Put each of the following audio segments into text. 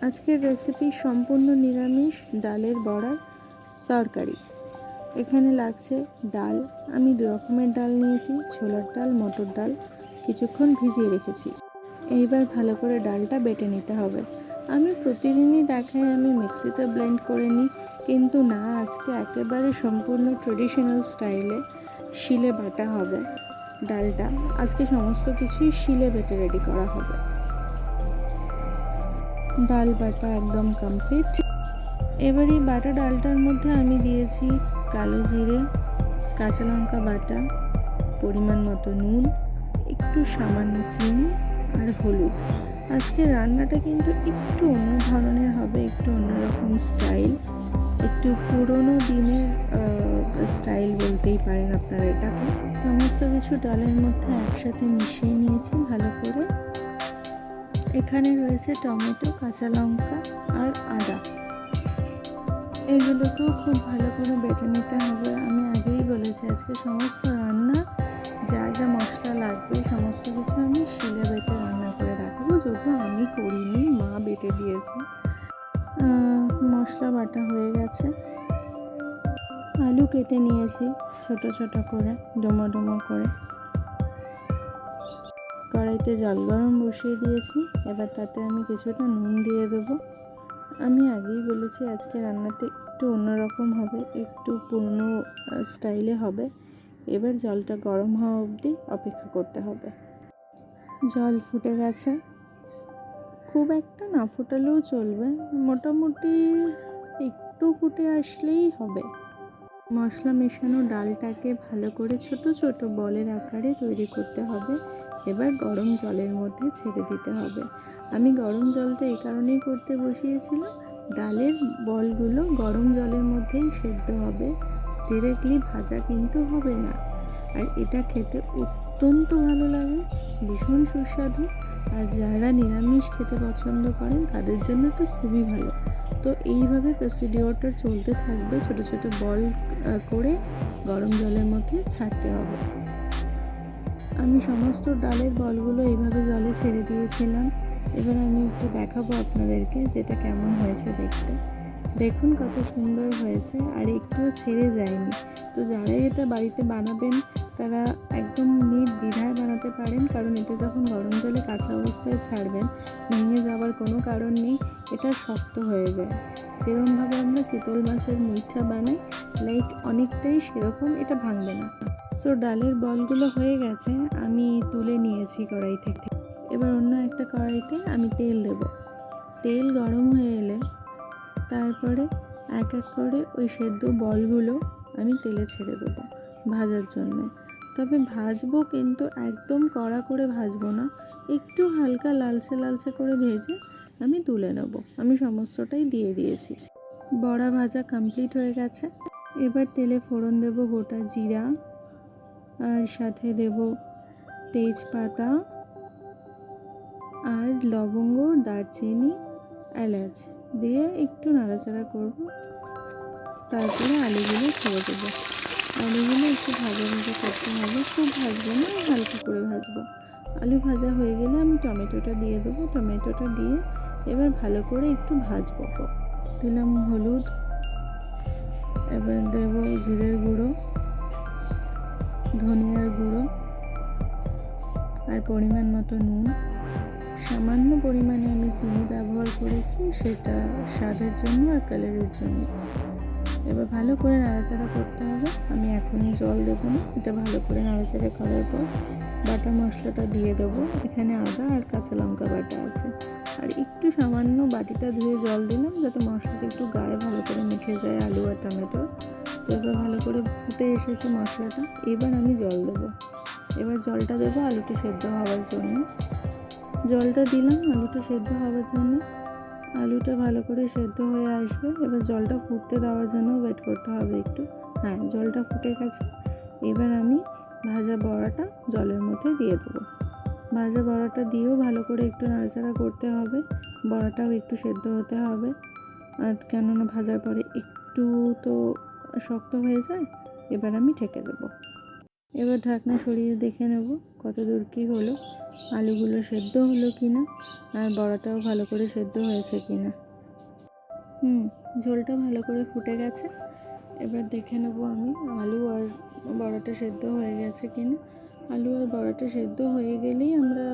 আজকের রেসিপি সম্পূর্ণ নিরামিষ ডালের বড়ার তরকারি। এখানে লাগছে ডাল। আমি 2 রকমের ডাল নিয়েছি, ছোলার ডাল, মটর ডাল। কিছুক্ষণ ভিজিয়ে রেখেছি। এইবার ভালো করে ডালটা বেটে নিতে হবে। আমি প্রতিদিনই দেখাই আমি মিক্সিতে ব্লেন্ড করে নিই, কিন্তু না, আজকে একেবারে সম্পূর্ণ ট্রেডিশনাল স্টাইলে শিলে বাটা হবে ডালটা। আজকে সমস্ত কিছুই শিলে বেটে রেডি করা হবে। ডাল বাটা একদম কমপ্লিট। এবার এই বাটা ডালটার মধ্যে আমি দিয়েছি কালো জিরে, কাঁচা লঙ্কা বাটা, পরিমাণ মতো নুন, একটু সামান্য চিনি আর হলুদ। আজকে রান্নাটা কিন্তু একটু অন্য ধরনের হবে, একটু অন্যরকম স্টাইল, একটু পুরোনো দিনের স্টাইল বলতেই পারেন আপনারা এটাকে। সমস্ত কিছু ডালের মধ্যে একসাথে মিশিয়ে নিয়েছি ভালো করে। এখানে রয়েছে টমেটো, কাঁচা লঙ্কা আর আদা। এগুলোকেও খুব ভালো করে বেটে নিতে হবে। আমি আগেই বলেছি আজকে সমস্ত রান্না যা যা মশলা লাগবে সমস্ত কিছু আমি শিলে বেটে রান্না করে দেখাবো, যদিও আমি করিনি, মা বেটে দিয়েছে। মশলা বাটা হয়ে গেছে। আলু কেটে নিয়েছি ছোট ছোট করে, ডোমো ডোমো করে। কড়াইতে জল গরম বসিয়ে দিয়েছি। এবার তাতে আমি কিছুটা নুন দিয়ে দেবো। আমি আগেই বলেছি আজকে রান্নাটা একটু অন্যরকম হবে, একটু পুরনো স্টাইলে হবে। এবার জলটা গরম হওয়া অবধি অপেক্ষা করতে হবে। জল ফুটে গেছে। খুব একটা না ফোটালেও চলবে, মোটামুটি একটু ফুটে আসলেই হবে। মশলা মেশানো ডালটাকে ভালো করে ছোট ছোট বলের আকারে তৈরি করতে হবে। এবার গরম জলের মধ্যে ছেড়ে দিতে হবে। আমি গরম জলটা এই কারণেই করতে বসিয়েছিলাম, ডালের বলগুলো গরম জলের মধ্যেই সেদ্ধ হবে, ডিরেক্টলি ভাজা কিন্তু হবে না। আর এটা খেতে অত্যন্ত ভালো লাগে, ভীষণ সুস্বাদু। আর যারা নিরামিষ খেতে পছন্দ করেন তাদের জন্য তো খুবই ভালো। তো এইভাবে প্রসিডিওরটা চলতে থাকবে, ছোট ছোট বল করে গরম জলের মধ্যে ছাড়তে হবে। আমি সমস্ত ডালের বলগুলো এইভাবে জলে ছেড়ে দিয়েছিলাম। এবার আমি একটু দেখাবো আপনাদেরকে যেটা কেমন হয়েছে দেখতে। দেখুন কত সুন্দর হয়েছে, আর একটুও ছেড়ে যায়নি। তো যারা এটা বাড়িতে বানাবেন তারা একদম নির্দ্বিধায় বানাতে পারেন, কারণ এটা যখন গরম জলে কাঁচা অবস্থায় ছাড়বেন ভেঙে যাওয়ার কোনো কারণ নেই। এটা শক্ত হয়ে যায়, যেরকমভাবে আমরা চিতল মাছের মুইঠা বানাই, লাইক অনেকটাই সেরকম, এটা ভাঙবে না। সো ডালের বলগুলো হয়ে গেছে, আমি তুলে নিয়েছি কড়াই থেকে। এবার অন্য একটা কড়াইতে আমি তেল দেব। তেল গরম হয়ে এলে তারপরে এক এক করে ওই সেদ্ধ বলগুলো আমি তেলে ছেড়ে দেবো ভাজার জন্যে। তবে ভাজবো কিন্তু একদম কড়া করে ভাজবো না, একটু হালকা লালচে লালচে করে ভেজে আমি তুলে নেব। আমি সমস্তটাই দিয়ে দিয়েছি। বড়া ভাজা কমপ্লিট হয়ে গেছে। এবার তেলে ফোড়ন দেব গোটা জিরা, আর সাথে দেব তেজপাতা আর লবঙ্গ, দারচিনি, এলাচ দিয়ে একটু নাড়াচাড়া করব। তারপরে আলুগুলো ছেড়ে দেবো। আলুগুলো একটু ভাজা ভাজা করতে হবে, খুব ভাজবো না, হালকা করে ভাজবো। আলু ভাজা হয়ে গেলে আমি টমেটোটা দিয়ে দেবো। টমেটোটা দিয়ে এবার ভালো করে একটু ভাজবো। দিলাম হলুদ, এবার দেব জিরের গুঁড়ো, ধনিয়ার গুঁড়ো আর পরিমাণ মতো নুন। সামান্য পরিমাণে আমি চিনি ব্যবহার করেছি, সেটা স্বাদের জন্য আর কালারের জন্য। এবার ভালো করে নাড়াচাড়া করতে হবে। আমি এখনই জল দেবো না, এটা ভালো করে নাড়াচাড়া করার পর বাটা মশলাটা দিয়ে দেবো। এখানে আদা আর কাঁচা লঙ্কা বাটা আছে, আর একটু সামান্য বাটিটা ধুয়ে জল দিলাম যাতে মশলাটা একটু গায়ে ভালো করে মিশে যায় আলু আর টমেটো। তো এবার ভালো করে ফুটে এসেছে মশলাটা, এবার আমি জল দেবো। এবার জলটা দেবো আলুটা সেদ্ধ হওয়ার জন্য। জলটা দিলাম আলুটা সেদ্ধ হওয়ার জন্য। আলুটা ভালো করে সেদ্ধ হয়ে আসবে। এবার জলটা ফুটতে দেওয়ার জন্য ওয়েট করতে হবে একটু। হ্যাঁ, জলটা ফুটে গেছে। এবার আমি ভাজা বড়াটা জলের মধ্যে দিয়ে দেবো। ভাজা বড়াটা দিয়েও ভালো করে একটু নাড়াচাড়া করতে হবে। বড়াটাও একটু সেদ্ধ হতে হবে, আর কেননা ভাজার পরে একটু তো শক্ত হয়ে যায়। এবার আমি ঢেকে দেবো। এবার ঢাকনা সরিয়ে দেখে নেব কত দূর কী হলো, আলুগুলো সেদ্ধ হলো কি না, আর বড়াটাও ভালো করে সেদ্ধ হয়েছে কি না। ঝোলটা ভালো করে ফুটে গেছে। এবার দেখে নেব আমি আলু আর বড়াটা সেদ্ধ হয়ে গেছে কি না। আলু আর বড়াটা সেদ্ধ হয়ে গেলেই আমরা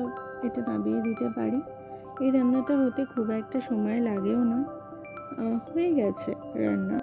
এটা নামিয়ে দিতে পারি। এই রান্নাটা হতে খুব একটা সময় লাগেও না, হয়ে গেছে রান্না।